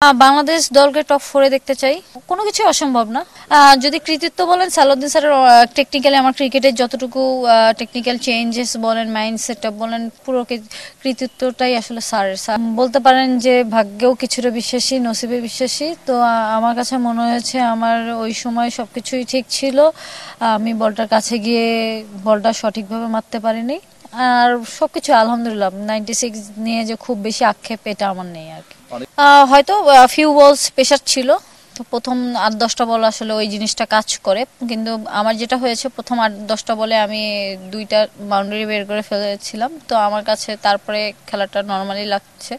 বাংলাদেশ দলকে টপ ফোরে দেখতে চাই, কোনো কিছু অসম্ভব না। যদি কৃতিত্ব বলেন, সালাউদ্দিন স্যারের টেকনিক্যালি আমার ক্রিকেটের যতটুকু টেকনিক্যাল চেঞ্জেস বলেন, মাইন্ড সেট আপ বলেন, পুরো কৃতিত্বটাই আসলে স্যারের। স্যার বলতে পারেন যে ভাগ্যেও কিছুটা বিশ্বাসী, নসিবে বিশ্বাসী। তো আমার কাছে মনে হয়েছে আমার ওই সময় সবকিছুই ঠিক ছিল। আমি বলটার কাছে গিয়ে বলটা সঠিকভাবে মারতে পারিনি। আর সবকিছু আলহামদুলিল্লাহ, 96 নিয়ে যে খুব বেশি আক্ষেপ এটা আমার নেই আর কি। হয়তো ফিউ বলস প্রেশার ছিল, তো প্রথম 8-10টা বল আসলে ওই জিনিসটা কাজ করে। কিন্তু আমার যেটা হয়েছে, প্রথম 8-10টা বলে আমি 2টা বাউন্ডারি বের করে ফেলেছিলাম। তো আমার কাছে তারপরে খেলাটা নর্মালি লাগছে,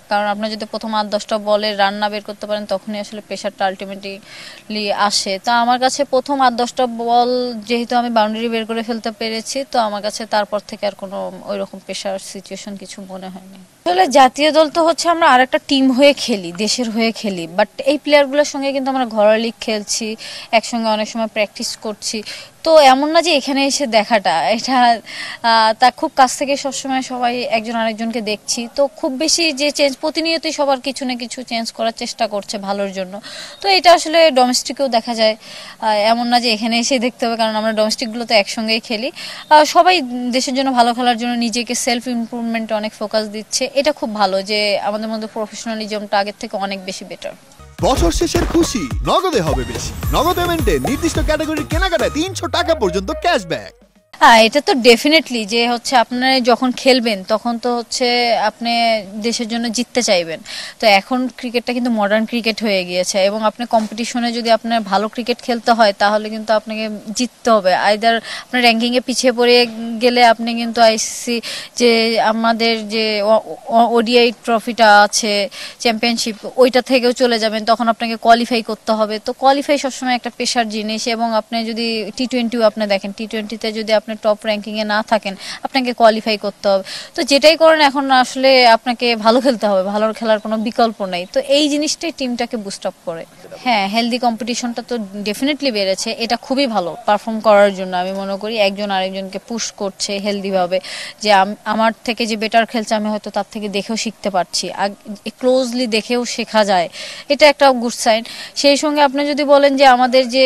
কারণ আপনি যদি প্রথম 8-10টা বলে রান না বের করতে পারেন তখনই আসলে প্রেশারটা আলটিমেটলি আসে। তো আমার কাছে প্রথম 8-10টা বল যেহেতু আমি বাউন্ডারি বের করে ফেলতে পেরেছি, তো আমার কাছে তারপর থেকে আর কোনো ওই রকম প্রেশার সিচুয়েশন কিছু মনে হয়নি। আসলে জাতীয় দল তো হচ্ছে আমরা আরেকটা টিম হয়ে খেলি, দেশের হয়ে খেলি, বাট এই প্লেয়ারগুলোর সঙ্গে কিন্তু আমরা ঘরোয়া লিগ খেলছি, একসঙ্গে অনেক সময় প্র্যাকটিস করছি। তো এমন না যে এখানে এসে দেখাটা এটা তা খুব কাছ থেকে সবসময় সবাই একজন আরেকজনকে দেখছি। তো খুব বেশি যে চেঞ্জ, প্রতিনিয়তই সবার কিছু না কিছু চেঞ্জ করার চেষ্টা করছে ভালোর জন্য। তো এটা আসলে ডোমেস্টিকেও দেখা যায়, এমন না যে এখানে এসে দেখতে হবে, কারণ আমরা ডোমেস্টিকগুলো তো একসঙ্গেই খেলি। সবাই দেশের জন্য ভালো খেলার জন্য নিজেকে সেলফ ইমপ্রুভমেন্টে অনেক ফোকাস দিচ্ছে। এটা খুব ভালো যে আমাদের মধ্যে প্রফেশনালিজমটা আগের থেকে অনেক বেশি বেটার। বছর শেষের খুশি নগদে হবে বেশি। নগদ পেমেন্টে নির্দিষ্ট ক্যাটাগরির কেনাকাটায় 300 টাকা পর্যন্ত ক্যাশব্যাক। এটা তো ডেফিনেটলি যে হচ্ছে আপনারা যখন খেলবেন তখন তো হচ্ছে আপনি দেশের জন্য জিততে চাইবেন। তো এখন ক্রিকেটটা কিন্তু মডার্ন ক্রিকেট হয়ে গিয়েছে, এবং আপনি কম্পিটিশনে যদি আপনার ভালো ক্রিকেট খেলতে হয় তাহলে কিন্তু আপনাকে জিততে হবে। আইদার আপনার র্যাঙ্কিংয়ে পিছিয়ে পড়ে গেলে আপনি কিন্তু আইসিসি যে আমাদের যে ওডিআই ট্রফিটা আছে, চ্যাম্পিয়নশিপ, ওইটা থেকেও চলে যাবেন, তখন আপনাকে কোয়ালিফাই করতে হবে। তো কোয়ালিফাই সবসময় একটা পেশার জিনিস, এবং আপনি যদি টি-20ও আপনি দেখেন, টি-20তে যদি আপনি টপ র্যাঙ্কিংয়ে না থাকেন আপনাকে কোয়ালিফাই করতে হবে। তো যেটাই করেন এখন আসলে আপনাকে ভালো খেলতে হবে, ভালো খেলার কোনো বিকল্প নেই। তো এই জিনিসটাই টিমটাকে বুস্ট আপ করে। হ্যাঁ, হেলদি কম্পিটিশনটা তো ডেফিনেটলি বেড়েছে, এটা খুবই ভালো পারফর্ম করার জন্য। আমি মনে করি একজন আরেকজনকে পুশ করছে হেলদিভাবে, যে আমার থেকে যে বেটার খেলছে আমি হয়তো তার থেকে দেখেও শিখতে পারছি, ক্লোজলি দেখেও শেখা যায়, এটা একটা গুড সাইন। সেই সঙ্গে আপনি যদি বলেন যে আমাদের যে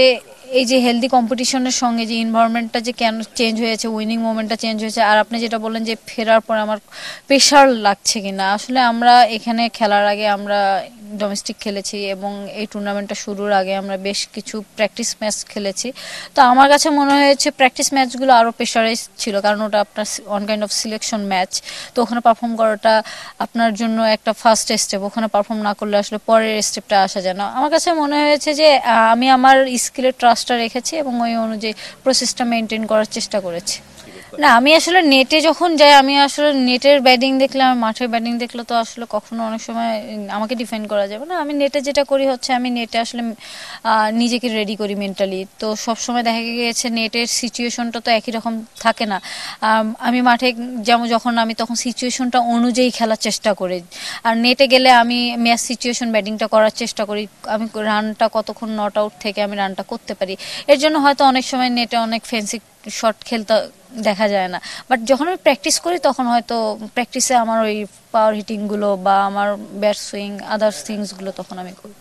এই যে হেলদি কম্পিটিশনের সঙ্গে যে এনভায়রনমেন্টটা যে কেন চেঞ্জ হয়েছে, উইনিং মোমেন্টটা চেঞ্জ হয়েছে, আর আপনি যেটা বললেন যে ফেরার পর আমার প্রেশার লাগছে কিনা, আসলে আমরা এখানে খেলার আগে আমরা ডোমেস্টিক খেলেছি, এবং এই টুর্নামেন্টটা শুরুর আগে আমরা বেশ কিছু প্র্যাকটিস ম্যাচ খেলেছি। তো আমার কাছে মনে হয়েছে প্র্যাকটিস ম্যাচগুলো আরও প্রেশারাইজ ছিল, কারণ ওটা আপনার on kind of selection match. তো ওখানে পারফর্ম করাটা আপনার জন্য একটা ফার্স্ট স্টেপ, ওখানে পারফর্ম না করলে আসলে পরের স্টেপটা আসা যায় না। আমার কাছে মনে হয়েছে যে আমি আমার স্কিলের ট্রাস্টটা রেখেছি এবং ওই অনুযায়ী প্রসেসটা মেনটেন করার চেষ্টা করেছি। না, আমি আসলে নেটে যখন যাই, আমি আসলে নেটের ব্যাটিং দেখলে, আমার মাঠের ব্যাটিং দেখলে তো আসলে কখনো অনেক সময় আমাকে ডিফেন্ড করা যাবে না। আমি নেটে যেটা করি হচ্ছে, আমি নেটে আসলে নিজেকে রেডি করি মেন্টালি। তো সবসময় দেখা গিয়েছে নেটের সিচুয়েশনটা তো একই রকম থাকে না। আমি মাঠে যেমন যখন আমি তখন সিচুয়েশনটা অনুযায়ী খেলার চেষ্টা করি, আর নেটে গেলে আমি ম্যাচ সিচুয়েশন ব্যাটিংটা করার চেষ্টা করি। আমি রানটা কতক্ষণ নট আউট থেকে আমি রানটা করতে পারি, এর জন্য হয়তো অনেক সময় নেটে অনেক ফ্যান্সি শট খেলতে দেখা যায় না। বাট যখন আমি প্র্যাকটিস করি তখন হয়তো প্র্যাকটিসে আমার ওই পাওয়ার হিটিংগুলো বা আমার ব্যাট সুইং, আদার্স থিংসগুলো তখন আমি করি।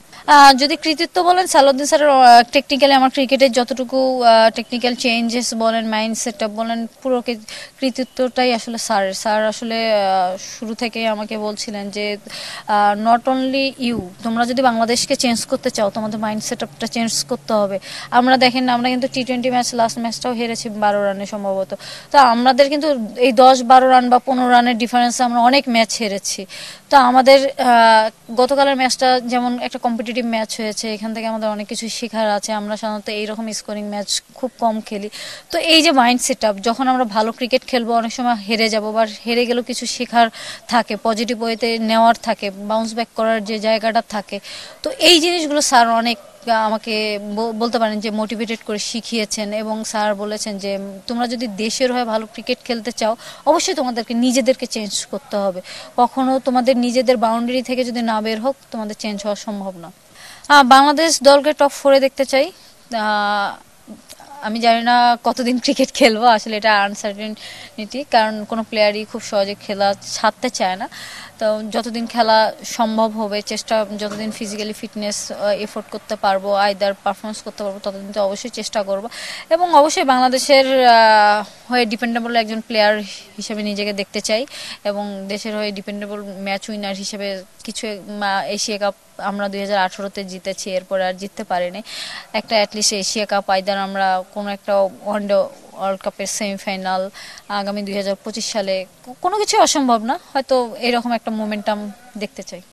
যদি কৃতিত্ব বলেন, সালাউদ্দিন স্যারের টেকনিক্যালি আমার ক্রিকেটের যতটুকু টেকনিক্যাল চেঞ্জেস বলেন, মাইন্ড সেট আপ বলেন, পুরো কৃতিত্বটাই আসলে স্যারের। স্যার আসলে শুরু থেকেই আমাকে বলছিলেন যে নট অনলি ইউ, তোমরা যদি বাংলাদেশকে চেঞ্জ করতে চাও তোমাদের মাইন্ড সেট আপটা চেঞ্জ করতে হবে। আমরা দেখেন, আমরা কিন্তু টি-20 ম্যাচ লাস্ট ম্যাচটাও হেরেছি 12 রানে সম্ভবত। তো আমাদের কিন্তু এই 10-12 রান বা 15 রানের ডিফারেন্সে আমরা অনেক ম্যাচ হেরেছি। তো আমাদের গতকালের ম্যাচটা যেমন একটা কম্পিটিটিভ ম্যাচ হয়েছে, এখান থেকে আমাদের অনেক কিছু শেখার আছে। আমরা সাধারণত এইরকম স্কোরিং ম্যাচ খুব কম খেলি। তো এই যে মাইন্ড সেট আপ, যখন আমরা ভালো ক্রিকেট খেলবো অনেক সময় হেরে যাব, বা হেরে গেলেও কিছু শেখার থাকে, পজিটিভ ওয়েতে নেওয়ার থাকে, বাউন্স ব্যাক করার যে জায়গাটা থাকে। তো এই জিনিসগুলো স্যার অনেক আমাকে বলতে পারেন যে মোটিভেটেড করে শিখিয়েছেন, এবং স্যার বলেছেন যে তোমরা যদি দেশের হয়ে ভালো ক্রিকেট খেলতে চাও অবশ্যই তোমাদেরকে নিজেদেরকে চেঞ্জ করতে হবে। কখনো তোমাদের নিজেদের বাউন্ডারি থেকে যদি না বের হোক তোমাদের চেঞ্জ হওয়া সম্ভব না। বাংলাদেশ দলকে টপ ফোরে দেখতে চাই। আমি জানি না কতদিন ক্রিকেট খেলবো, আসলে এটা আনসার্টেনিটি, কারণ কোনো প্লেয়ারই খুব সহজে খেলা ছাড়তে চায় না। তো যতদিন খেলা সম্ভব হবে, যতদিন ফিজিক্যালি ফিটনেস এফোর্ট করতে পারবো, আইদার পারফরমেন্স করতে পারবো, ততদিন তো অবশ্যই চেষ্টা করব। এবং অবশ্যই বাংলাদেশের হয়ে ডিপেন্ডেবল একজন প্লেয়ার হিসেবে নিজেকে দেখতে চাই, এবং দেশের হয়ে ডিপেন্ডেবল ম্যাচ উইনার হিসেবে কিছু এশিয়া কাপ আমরা 2018-তে জিতেছি, এরপর আর জিততে পারিনি। একটা অ্যাটলিস্ট এশিয়া কাপ, আইদার আমরা কোনো একটা ওয়ানডে ওয়ার্ল্ড কাপের সেমিফাইনাল আগামী 2025 সালে, কোনো কিছু অসম্ভব না, হয়তো এরকম একটা মোমেন্টাম দেখতে চাই।